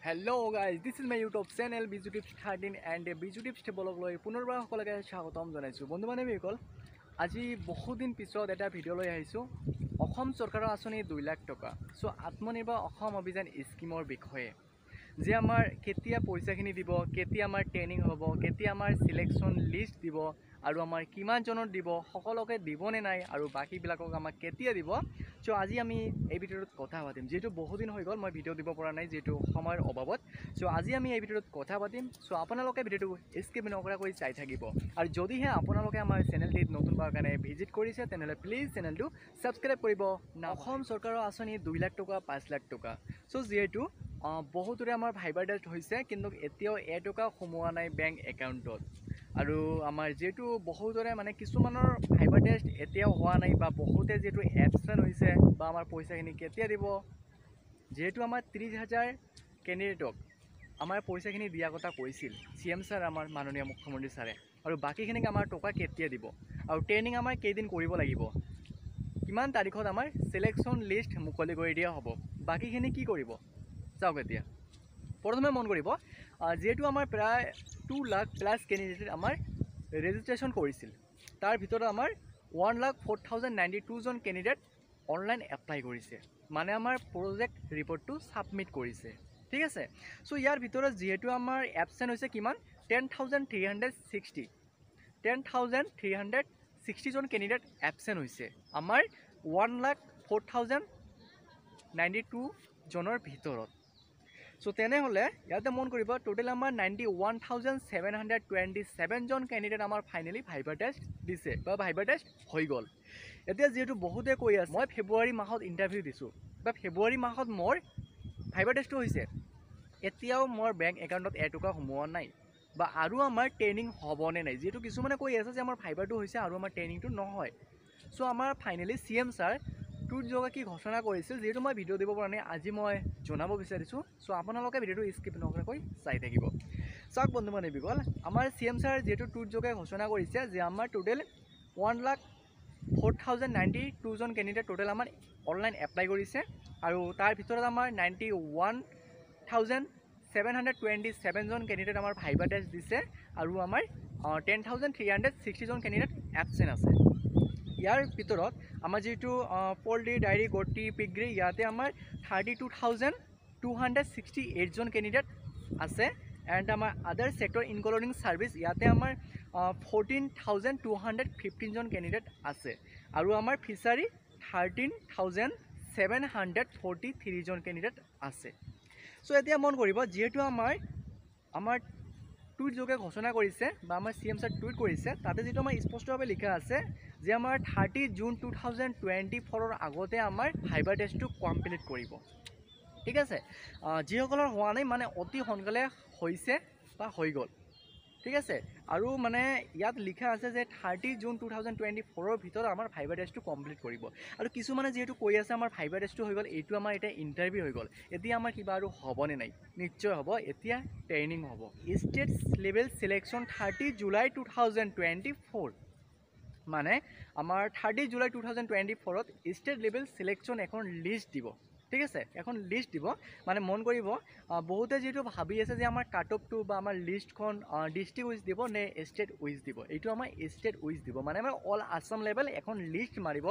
Hello guys, this is my YouTube channel Biju Tips 13 and Biju Tips blog লৈ পুনৰবাৰ সকলোকে স্বাগতম জনাইছো। বন্ধু বান্ধৱীসকল, আজি বহু দিন পিছত এটা ভিডিও লৈ আহিছো অসম চৰকাৰৰ আঁচনি 2 লাখ টকা। সো আত্মনিৰ্ভৰ অসম অভিযান স্কিমৰ বিষয়ে যে আমাৰ কেতিয়া পইচাখিনি দিব, কেতিয়া আমাৰ ট্ৰেইনিং হ'ব, কেতিয়া আমাৰ সিলেকশন লিষ্ট দিব আৰু আমাৰ কিমান জনৰ দিব, সকলোকে দিব নে নাই আৰু বাকিবিলাকক আমাক কেতিয়া দিব। সো আজি আমি এই ভিডিওত কথা পাতিম, যেহেতু বহু দিন হৈ গ'ল মই ভিডিও দিব পৰা নাই যেহেতু সময়ৰ অভাৱত। সো আজি আমি এই ভিডিওত কথা পাতিম। সো আপোনালোকে ভিডিওটো স্কিপ নকৰাকৈ চাই থাকিব আৰু যদিহে আপোনালোকে আমাৰ চেনেলটিত নতুনবাৰ কাৰণে ভিজিট কৰিছে তেনেহ'লে প্লিজ চেনেলটো ছাবস্ক্ৰাইব কৰিব না। অসম চৰকাৰৰ আঁচনি 2 লাখ টকা 5 লাখ টকা। সো যেহেতু বহুতৰে আমাৰ ভাইবাৰ টেষ্ট হৈছে কিন্তু এতিয়াও এটকা সোমোৱা নাই বেংক একাউণ্টত আৰু আমাৰ যেহেতু বহুতৰে মানে কিছুমানৰ ভাইবাৰ টেষ্ট এতিয়াও হোৱা নাই বা বহুতে যেহেতু এবচেণ্ট হৈছে বা আমাৰ পইচাখিনি কেতিয়া দিব, যেহেতু আমাৰ 30,000 কেণ্ডিডেটক আমাৰ পইচাখিনি দিয়া কথা কৈছিল CM ছাৰ আমাৰ মাননীয় মুখ্যমন্ত্ৰী ছাৰে, আৰু বাকীখিনিক আমাৰ টকা কেতিয়া দিব আৰু ট্ৰেইনিং আমাৰ কেইদিন কৰিব লাগিব, কিমান তাৰিখত আমাৰ সিলেকশন লিষ্ট মুকলি কৰি দিয়া হ'ব, বাকীখিনি কি কৰিব চাওক। এতিয়া প্ৰথমে মন কৰিব, যেহেতু আমাৰ প্ৰায় 2 লাখ প্লাছ কেণ্ডিডেট আমাৰ ৰেজিষ্ট্ৰেশ্যন কৰিছিল, তাৰ ভিতৰত আমাৰ 1,04,092 জন কেণ্ডিডেট অনলাইন এপ্লাই কৰিছে, মানে আমাৰ প্ৰজেক্ট ৰিপৰ্টটো ছাবমিট কৰিছে। ঠিক আছে। সো ইয়াৰ ভিতৰত যেহেতু আমাৰ এবচেণ্ট হৈছে কিমান 10,360 জন কেণ্ডিডেট এবচেণ্ট হৈছে আমাৰ 1,04,092 জনৰ ভিতৰত। সো তেনেহ'লে ইয়াতে মন কৰিব টোটেল আমাৰ 91,727 জন কেণ্ডিডেট আমাৰ ফাইনেলি ভাইবাৰ টেষ্ট দিছে বা ভাইবাৰ টেষ্ট হৈ গ'ল। এতিয়া যেহেতু বহুতে কৈ আছে মই ফেব্ৰুৱাৰী মাহত ইণ্টাৰভিউ দিছোঁ বা ফেব্ৰুৱাৰী মাহত মোৰ ভাইবাৰ টেষ্টটো হৈছে, এতিয়াও মোৰ বেংক একাউণ্টত এটকা সোমোৱা নাই বা আৰু আমাৰ ট্ৰেইনিং হ'বনে নাই, যিহেতু কিছুমানে কৈ আছে যে আমাৰ ভাইবাৰটো হৈছে আৰু আমাৰ ট্ৰেইনিংটো নহয়। সো আমাৰ ফাইনেলি CM ছাৰ টুইট যোগে কি ঘোষণা কৰিছিল, যিহেতু মই ভিডিঅ' দিব পৰা নাই আজি মই জনাব বিচাৰিছোঁ। সো আপোনালোকে ভিডিঅ'টো স্কিপ নকৰাকৈ চাই থাকিব। চাওক বন্ধু বান্ধৱীসকল, আমাৰ CM ছাৰ যিহেতু টুইট যোগে ঘোষণা কৰিছে যে আমাৰ টোটেল 1,04,092 জন কেণ্ডিডেট টোটেল আমাৰ অনলাইন এপ্লাই কৰিছে আৰু তাৰ ভিতৰত আমাৰ 91,727 জন কেণ্ডিডেট আমাৰ ভাইবাৰ টেষ্ট দিছে আৰু আমাৰ 10,360 জন কেণ্ডিডেট এবচেণ্ট আছে। ইয়াৰ ভিতৰত আমাৰ যিটো পল্ট্ৰি ডায়েৰী গটি পিগৰি ইয়াতে আমাৰ 32,268 জন কেণ্ডিডেট আছে এণ্ড আমাৰ আদাৰ ছেক্টৰ ইনক্লুডিং ছাৰ্ভিচ ইয়াতে আমাৰ 14,215 জন কেণ্ডিডেট আছে আৰু আমাৰ ফিচাৰী 13,743 জন কেণ্ডিডেট আছে। সো এতিয়া মন কৰিব যিহেতু আমাৰ টুইট যোগে ঘোষণা কৰিছে বা আমাৰ CM ছাৰ টুইট কৰিছে, তাতে যিটো আমাৰ স্পষ্টভাৱে লিখা আছে যে আমাৰ 30 জুন 2024 আগতে আমাৰ ভাইবাৰ টেষ্টটো কমপ্লিট কৰিব। ঠিক আছে। যিসকলৰ হোৱা নাই মানে অতি সোনকালে হৈছে বা হৈ গ'ল। ঠিক আছে। আৰু মানে ইয়াত লিখা আছে যে 30 জুন 2024 ভিতৰত আমাৰ ভাইবাৰ টেষ্টটো কমপ্লিট কৰিব। আৰু কিছুমানে যিহেতু কৈ আছে আমাৰ ভাইবাৰ টেষ্টটো হৈ গ'ল, এইটো আমাৰ এতিয়া ইণ্টাৰভিউ হৈ গ'ল, এতিয়া আমাৰ কিবা আৰু হ'বনে নাই, নিশ্চয় হ'ব, এতিয়া ট্ৰেইনিং হ'ব। ষ্টেট লেভেল চিলেকশ্যন 30 জুলাই 2024, মানে আমাৰ 30 জুলাই 2024ত ষ্টেট লেভেল চিলেকশ্যন এখন লিষ্ট দিব। ঠিক আছে, এখন লিষ্ট দিব। মানে মন কৰিব বহুতে যিহেতু ভাবি আছে যে আমাৰ কাট অফটো বা আমাৰ লিষ্টখন ডিষ্ট্ৰিক্ট ৱাইজ দিব নে ষ্টেট ৱাইজ দিব, এইটো আমাৰ ষ্টেট ৱাইজ দিব, মানে আমাৰ অল আছাম লেভেল এখন লিষ্ট মাৰিব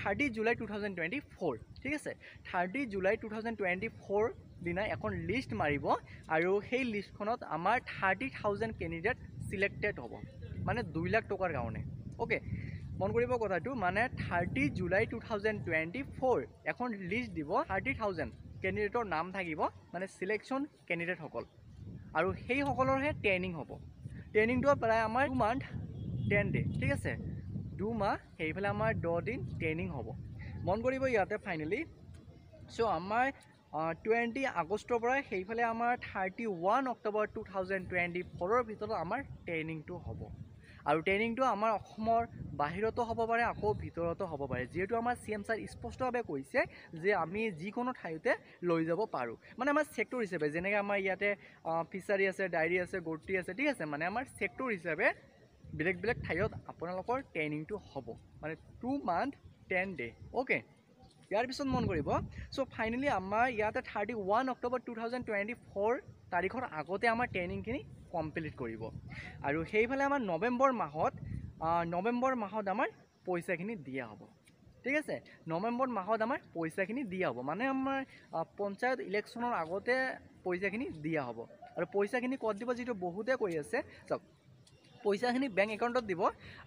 30 জুলাই 2024। ঠিক আছে, 30 জুলাই 2024 দিনা এখন লিষ্ট মাৰিব আৰু সেই লিষ্টখনত আমাৰ 30,000 কেণ্ডিডেট চিলেক্টেড হ'ব, মানে 2 লাখ টকাৰ কাৰণে। অ'কে, মন কৰিব কথাটো, মানে 30 জুলাই 2024 এখন লিষ্ট দিব, 30,000 কেণ্ডিডেটৰ নাম থাকিব, মানে চিলেকশ্যন কেণ্ডিডেটসকল, আৰু সেইসকলৰহে ট্ৰেইনিং হ'ব। ট্ৰেইনিংটো প্ৰায় আমাৰ 2 মান্থ 10 ডে। ঠিক আছে, 2 মাহ সেইফালে আমাৰ 10 দিন ট্ৰেইনিং হ'ব। মন কৰিব ইয়াতে ফাইনেলি। চ' আমাৰ 20 আগষ্টৰ পৰা সেইফালে আমাৰ 31 অক্টোবৰ 2024 ভিতৰত আমাৰ ট্ৰেইনিংটো হ'ব। আৰু ট্ৰেইনিংটো আমাৰ অসমৰ বাহিৰতো হ'ব পাৰে, আকৌ ভিতৰতো হ'ব পাৰে, যিহেতু আমাৰ CM ছাৰ স্পষ্টভাৱে কৈছে যে আমি যিকোনো ঠাইতে লৈ যাব পাৰোঁ, মানে আমাৰ ছেক্টৰ হিচাপে, যেনেকৈ আমাৰ ইয়াতে ফিচাৰী আছে, ডায়েৰী আছে, গটি আছে। ঠিক আছে, মানে আমাৰ ছেক্টৰ হিচাপে বেলেগ বেলেগ ঠাইত আপোনালোকৰ ট্ৰেইনিংটো হ'ব, মানে 2 মান্থ 10 ডে। অ'কে, ইয়াৰ পিছত মন কৰিব চ' ফাইনেলি আমাৰ ইয়াতে 31 অক্টোবৰ 2024 তাৰিখৰ আগতে আমাৰ ট্ৰেইনিংখিনি কমপ্লিট কৰিব আৰু সেইফালে আমাৰ নৱেম্বৰ মাহত আমাৰ পইচাখিনি দিয়া হ'ব ঠিক আছে নৱেম্বৰ মাহত আমাৰ পইচাখিনি দিয়া হ'ব মানে আমাৰ পঞ্চায়ত ইলেকশ্যনৰ আগতে পইচাখিনি দিয়া হ'ব আৰু পইচাখিনি ক'ত দিব যিটো বহুতে কৈ আছে চাওক পইচাখিনি বেংক একাউণ্টত দিব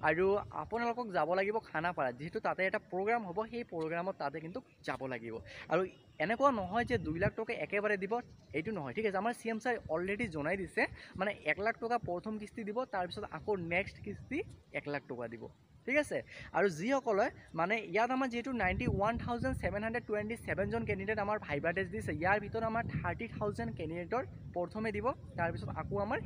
আৰু আপোনালোকক যাব লাগিব খানাপাৰাত যিহেতু তাতে এটা প্ৰগ্ৰাম হ'ব সেই প্ৰগ্ৰামত তাতে কিন্তু যাব লাগিব আৰু এনেকুৱা নহয় যে 2 লাখ টকা একেবাৰে দিব এইটো নহয় ঠিক আছে আমাৰ CM ছাৰ অলৰেডি জনাই দিছে মানে 1 লাখ টকা প্ৰথম কিস্তি দিব তাৰপিছত আকৌ নেক্সট কিস্তি 1 লাখ টকা দিব ঠিক আছে আৰু যিসকলে মানে ইয়াত আমাৰ যিহেতু 91,727 জন কেণ্ডিডেট আমাৰ ভাইভা টেষ্ট দিছে ইয়াৰ ভিতৰত আমাৰ 30,000 কেণ্ডিডেটৰ প্ৰথমে দিব তাৰপিছত আকৌ আমাৰ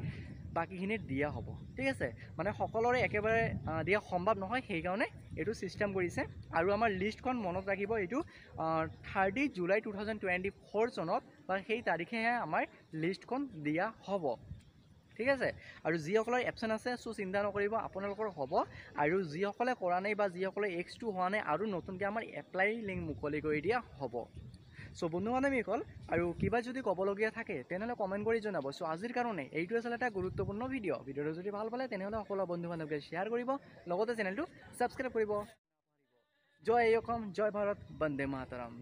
বাকীখিনি দিয়া হ'ব ঠিক আছে মানে সকলোৰে একেবাৰে দিয়া সম্ভৱ নহয় সেইকাৰণে এইটো চিষ্টেম কৰিছে আৰু আমাৰ লিষ্টখন মনত ৰাখিব এইটো 30 জুলাই 2024 চনত বা সেই তাৰিখেহে আমাৰ লিষ্টখন দিয়া হ'ব ঠিক আছে আৰু যিসকলৰ এপচেণ্ট আছে চ' চিন্তা নকৰিব আপোনালোকৰ হ'ব আৰু যিসকলে কৰা নাই বা যিসকলে X2 হোৱা নাই আৰু নতুনকৈ আমাৰ এপ্লাই লিংক মুকলি কৰি দিয়া হ'ব চ' বন্ধু বান্ধৱীসকল আৰু কিবা যদি ক'বলগীয়া থাকে তেনেহ'লে কমেণ্ট কৰি জনাব চ' আজিৰ কাৰণে এইটো আছিল এটা গুৰুত্বপূৰ্ণ ভিডিঅ'টো যদি ভাল পালে তেনেহ'লে সকলো বন্ধু বান্ধৱীকে শ্বেয়াৰ কৰিব লগতে চেনেলটো ছাবস্ক্ৰাইব কৰিব জয় অসম জয় ভাৰত বন্দে মাতৰম